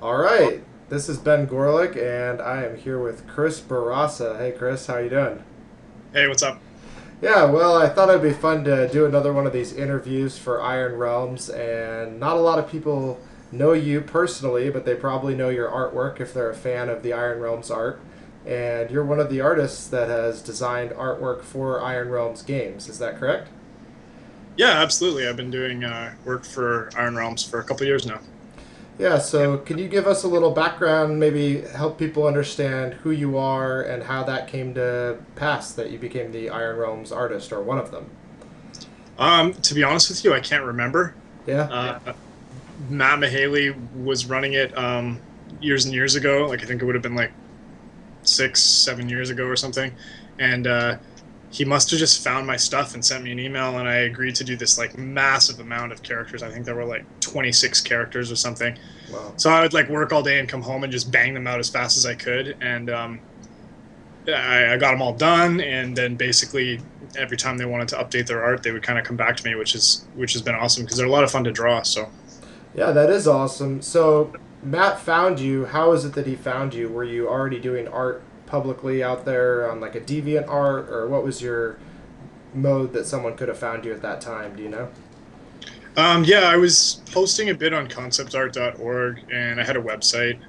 All right, this is Ben Gorlick, and I am here with Chris Bourassa. Hey, Chris, how you doing? Hey, what's up? Yeah, well, I thought it'd be fun to do another one of these interviews for Iron Realms, and not a lot of people know you personally, but they probably know your artwork if they're a fan of the Iron Realms art. And you're one of the artists that has designed artwork for Iron Realms games. Is that correct? Yeah, absolutely. I've been doing work for Iron Realms for a couple years now. Yeah, so can you give us a little background, maybe help people understand who you are and how that came to pass that you became the Iron Realms artist or one of them? To be honest with you, I can't remember. Yeah? Matt Mahaley was running it years and years ago. Like I think it would have been like 6, 7 years ago or something. And he must have just found my stuff and sent me an email, and I agreed to do this like massive amount of characters. I think there were like 26 characters or something. Wow. So I would like work all day and come home and just bang them out as fast as I could. And I got them all done, and then basically every time they wanted to update their art, they would kind of come back to me, which has been awesome because they're a lot of fun to draw. So Yeah, that is awesome. So Matt found you. How is it that he found you? Were you already doing art publicly out there on like a deviant art, or what was your mode that someone could have found you at that time? Do you know? yeah, I was posting a bit on conceptart.org, and I had a website,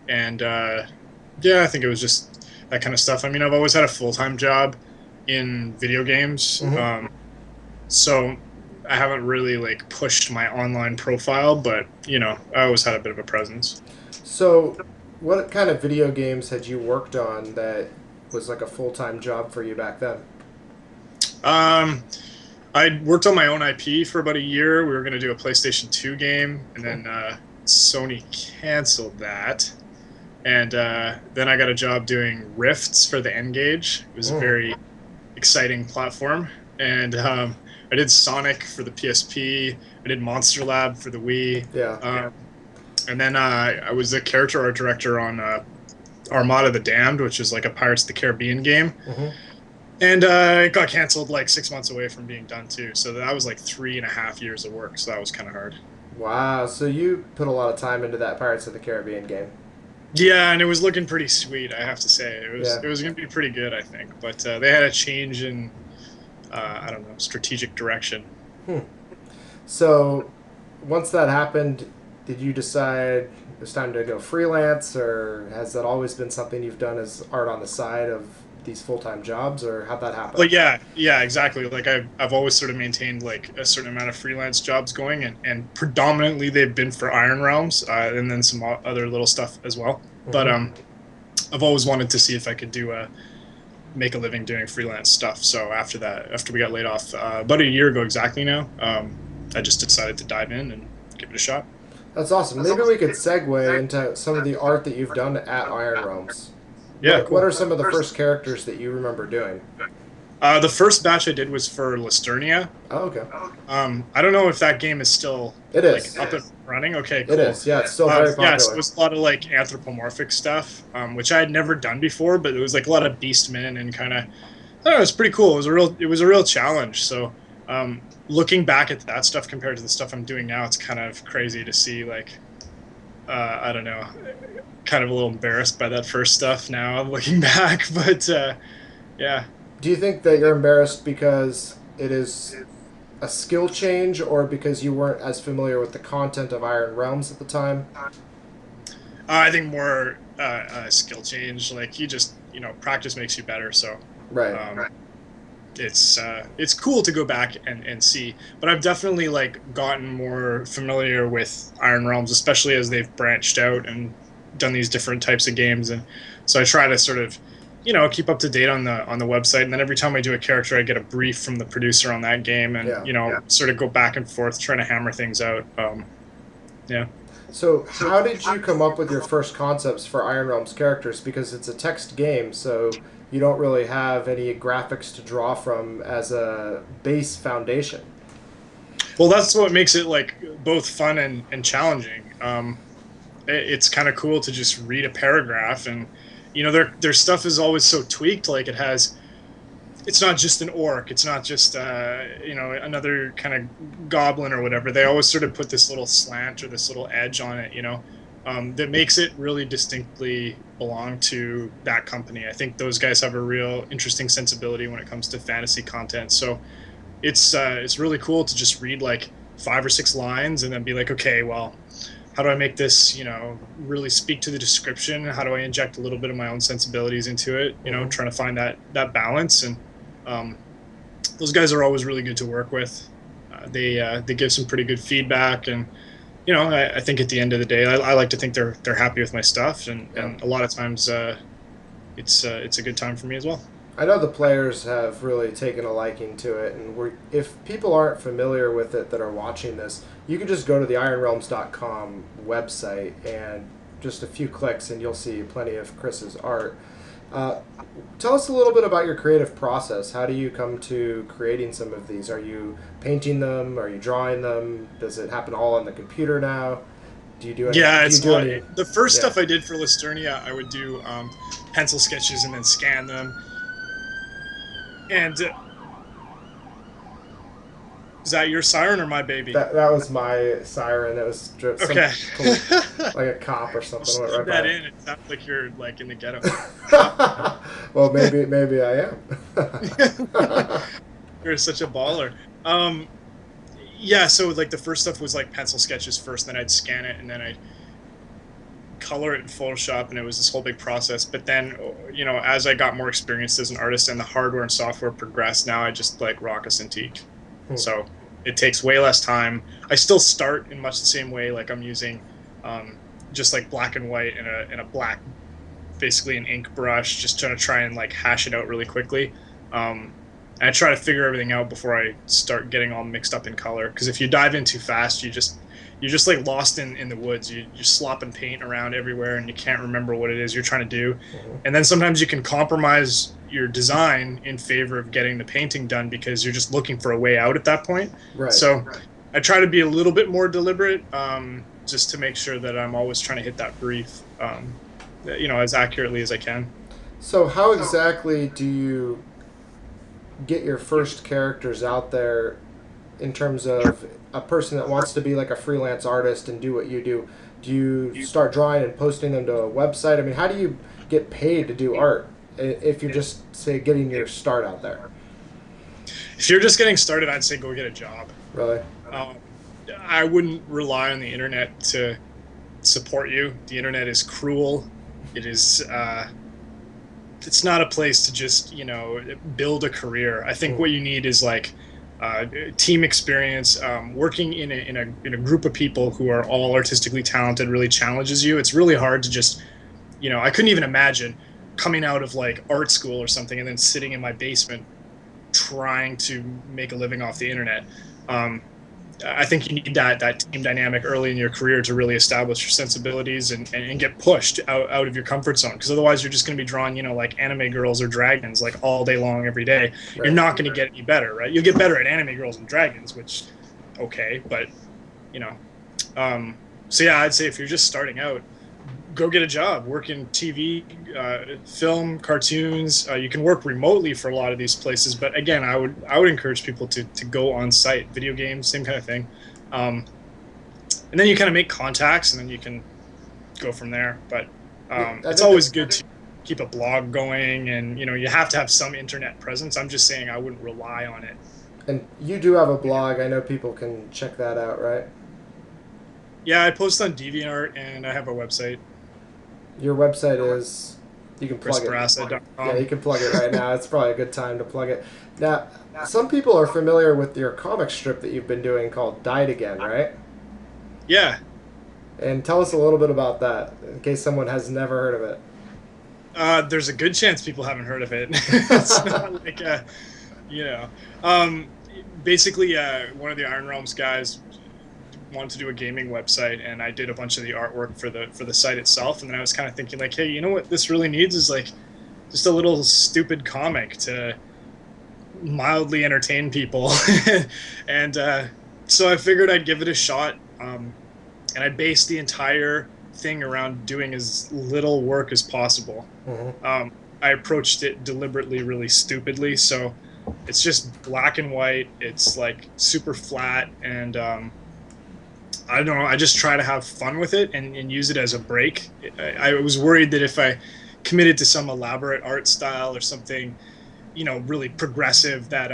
and yeah, I think it was just that kind of stuff. I mean, I've always had a full-time job in video games, Mm-hmm. so I haven't really like pushed my online profile, but I always had a bit of a presence. So, what kind of video games had you worked on that was like a full time job for you back then? Um, I worked on my own IP for about a year. We were going to do a PlayStation 2 game, and Cool. then Sony canceled that. And then I got a job doing Rifts for the N-Gage. It was a Mm. very exciting platform. And I did Sonic for the PSP. I did Monster Lab for the Wii. Yeah. And then I was the character art director on Armada the Damned, which is like a Pirates of the Caribbean game. Mm-hmm. And it got canceled like 6 months away from being done too. So that was like 3.5 years of work. So that was kind of hard. Wow. So you put a lot of time into that Pirates of the Caribbean game. Yeah, and it was looking pretty sweet, I have to say. It was Yeah. it was going to be pretty good, I think. But they had a change in I don't know, strategic direction. Hmm. So once that happened, did you decide it was time to go freelance, or has that always been something you've done as art on the side of these full time jobs, or how'd that happen? But yeah, exactly. Like I've always sort of maintained like a certain amount of freelance jobs going, and predominantly they've been for Iron Realms, and then some other little stuff as well. But Mm-hmm. I've always wanted to see if I could do make a living doing freelance stuff. So after that, after we got laid off about a year ago exactly now, I just decided to dive in and give it a shot. That's awesome. Maybe we could segue into some of the art that you've done at Iron Realms. Yeah, What cool. are some of the first characters that you remember doing? The first batch I did was for Lusternia. Oh, okay. I don't know if that game is still It like is. up and running. Okay, It cool. is. Yeah, it's still very Yeah, so it popular. was a lot of like anthropomorphic stuff, which I had never done before, but it was like a lot of beastmen and kind of, I don't know, it was pretty cool. It was a real challenge. So, looking back at that stuff compared to the stuff I'm doing now, it's kind of crazy to see like, I don't know, kind of a little embarrassed by that first stuff now looking back, but yeah. Do you think that you're embarrassed because it is a skill change, or because you weren't as familiar with the content of Iron Realms at the time? I think more skill change. Like you just, practice makes you better. So Right. um, it's cool to go back and see. But I've definitely like gotten more familiar with Iron Realms, especially as they've branched out and done these different types of games. And so I try to sort of, keep up to date on the website. And then every time I do a character, I get a brief from the producer on that game, and Yeah. sort of go back and forth trying to hammer things out. Yeah. So, how did you come up with your first concepts for Iron Realms characters? Because it's a text game, so you don't really have any graphics to draw from as a base foundation. Well, that's what makes it like both fun and challenging. It's kind of cool to just read a paragraph, and their stuff is always so tweaked. Like it's not just an orc. It's not just another kind of goblin or whatever. They always sort of put this little slant or this little edge on it. that makes it really distinctly belong to that company. I think those guys have a real interesting sensibility when it comes to fantasy content. So it's really cool to just read like 5 or 6 lines and then be like, okay, well, how do I make this, really speak to the description? How do I inject a little bit of my own sensibilities into it? Trying to find that balance. And um, those guys are always really good to work with. They give some pretty good feedback, and I think at the end of the day, I like to think they're happy with my stuff, and a lot of times it's a good time for me as well. I know the players have really taken a liking to it, and if people aren't familiar with it that are watching this, you can just go to the ironrealms.com website and just a few clicks and you'll see plenty of Chris's art. Tell us a little bit about your creative process. How do you come to creating some of these? Are you painting them? Are you drawing them? Does it happen all on the computer now? Do you do any? Yeah, the first Yeah. stuff I did for Lusternia, I would do pencil sketches and then scan them. And is that your siren or my baby? That was my siren. It was Okay. like a cop or something. Just Went leave right that by. in. It sounds like you're like in the ghetto. Well, maybe I am. You're such a baller. Yeah, so like the first stuff was like pencil sketches first, then I'd scan it and then I'd color it in Photoshop, and it was this whole big process. But then, as I got more experienced as an artist and the hardware and software progressed, now I just like rock a Cintiq. So it takes way less time. I still start in much the same way, like I'm using just like black and white and a black, basically an ink brush, just try and like hash it out really quickly. And I try to figure everything out before I start getting all mixed up in color, because if you dive in too fast, you're just like lost in the woods. You're slopping paint around everywhere and you can't remember what it is you're trying to do. And then sometimes you can compromise your design in favor of getting the painting done because you're just looking for a way out at that point. Right. So I try to be a little bit more deliberate, just to make sure that I'm always trying to hit that brief, as accurately as I can. So how exactly do you get your first characters out there in terms of a person that wants to be like a freelance artist and do what you do? Do you start drawing and posting them to a website? I mean, how do you get paid to do art if you're just, say, getting your start out there? If you're just getting started, I'd say go get a job. Really? I wouldn't rely on the internet to support you. The internet is cruel. It is it's not a place to just build a career. I think what you need is like team experience. Working in a group of people who are all artistically talented really challenges you. It's really hard to just I couldn't even imagine coming out of like art school or something and then sitting in my basement trying to make a living off the internet. I think you need that team dynamic early in your career to really establish your sensibilities and get pushed out of your comfort zone, because otherwise you're just going to be drawing like anime girls or dragons like all day long every day. Right. You're not going to get any better, right? You'll get better at anime girls and dragons, which okay, but so yeah, I'd say if you're just starting out, go get a job, work in TV, film, cartoons. You can work remotely for a lot of these places, but again, I would encourage people to go on site. Video games, same kind of thing, and then you kind of make contacts, and then you can go from there. But it's always good to keep a blog going, and you have to have some internet presence. I'm just saying I wouldn't rely on it. And you do have a blog. I know people can check that out, right? Yeah, I post on DeviantArt, and I have a website. Your website is, you can plug Bourassa.com. Yeah, you can plug it right now. It's probably a good time to plug it. Now, some people are familiar with your comic strip that you've been doing called Died Again, right? Yeah. And tell us a little bit about that, in case someone has never heard of it. There's a good chance people haven't heard of it. It's not like, basically, one of the Iron Realms guys wanted to do a gaming website, and I did a bunch of the artwork for the site itself. And then I was kind of thinking like, hey, you know what this really needs is like just a little stupid comic to mildly entertain people. And so I figured I'd give it a shot, and I based the entire thing around doing as little work as possible. Mm-hmm. I approached it deliberately really stupidly, so it's just black and white. It's like super flat, and I don't know, I just try to have fun with it and use it as a break. I was worried that if I committed to some elaborate art style or something, really progressive, that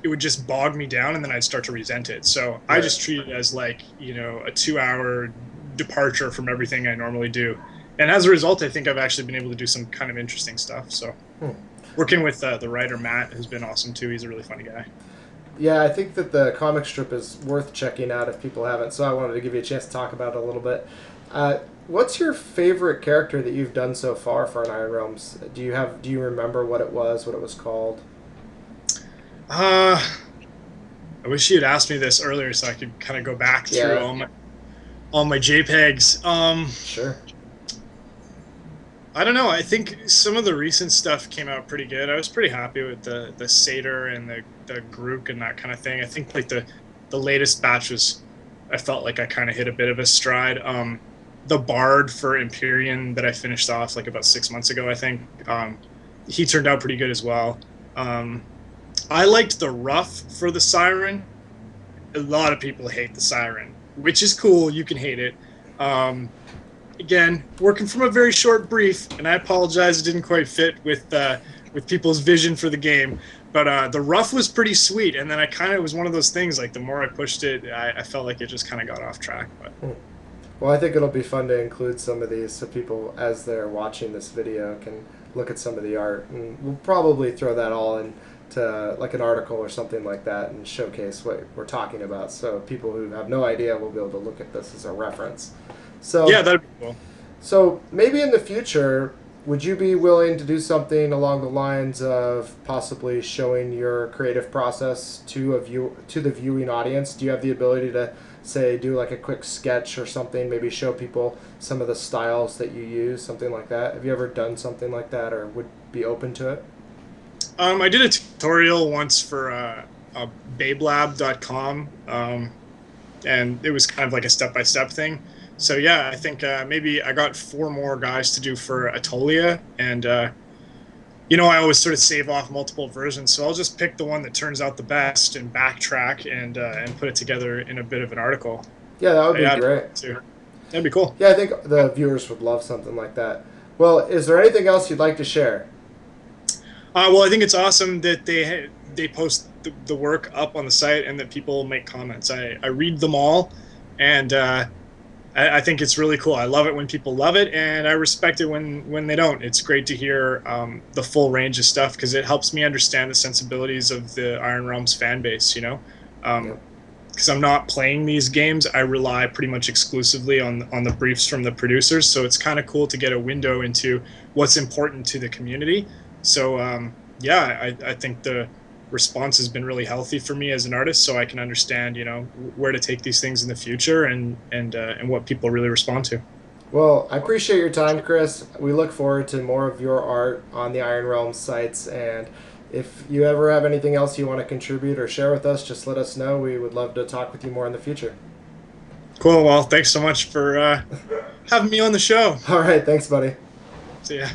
it would just bog me down and then I'd start to resent it. So I Right. just treat it as like, a 2 hour departure from everything I normally do. And as a result, I think I've actually been able to do some kind of interesting stuff. So working with the writer Matt has been awesome too. He's a really funny guy. Yeah, I think that the comic strip is worth checking out if people haven't. So I wanted to give you a chance to talk about it a little bit. What's your favorite character that you've done so far for an Iron Realms? Do you remember what it was called? Uh, I wish you had asked me this earlier so I could kind of go back through Yeah, all my JPEGs. sure. I don't know. I think some of the recent stuff came out pretty good. I was pretty happy with the Satyr and the Grook and that kind of thing. I think like the latest batch was, I felt like I kind of hit a bit of a stride. The Bard for Imperian that I finished off like about 6 months ago, I think, he turned out pretty good as well. I liked the Rough for the Siren. A lot of people hate the Siren, which is cool. You can hate it. Again, working from a very short brief, and I apologize, it didn't quite fit with people's vision for the game. But the Rough was pretty sweet, and then I kind of was one of those things, like the more I pushed it, I felt like it just kind of got off track. But Well, I think it'll be fun to include some of these so people, as they're watching this video, can look at some of the art. And we'll probably throw that all into like an article or something like that and showcase what we're talking about. So people who have no idea will be able to look at this as a reference. So yeah, that'd be cool. So maybe in the future, would you be willing to do something along the lines of possibly showing your creative process to the viewing audience? Do you have the ability to say do like a quick sketch or something? Maybe show people some of the styles that you use, something like that. Have you ever done something like that, or would be open to it? I did a tutorial once for babelab.com, and it was kind of like a step-by-step thing. So yeah, I think maybe I got 4 more guys to do for Aetolia, and I always sort of save off multiple versions, so I'll just pick the one that turns out the best and backtrack and put it together in a bit of an article. Yeah, that would be Yeah, great. that'd be cool. Yeah, I think the viewers would love something like that. Well, is there anything else you'd like to share? Well, I think it's awesome that they post the work up on the site and that people make comments. I read them all, and I think it's really cool. I love it when people love it, and I respect it when they don't. It's great to hear the full range of stuff because it helps me understand the sensibilities of the Iron Realms fan base, Yep. because I'm not playing these games. I rely pretty much exclusively on the briefs from the producers, so it's kind of cool to get a window into what's important to the community. So yeah, I think the response has been really healthy for me as an artist, so I can understand where to take these things in the future and what people really respond to. Well, I appreciate your time, Chris. We look forward to more of your art on the Iron Realm sites, and if you ever have anything else you want to contribute or share with us, just let us know. We would love to talk with you more in the future. Cool. Well, thanks so much for having me on the show. All right, thanks, buddy. See ya.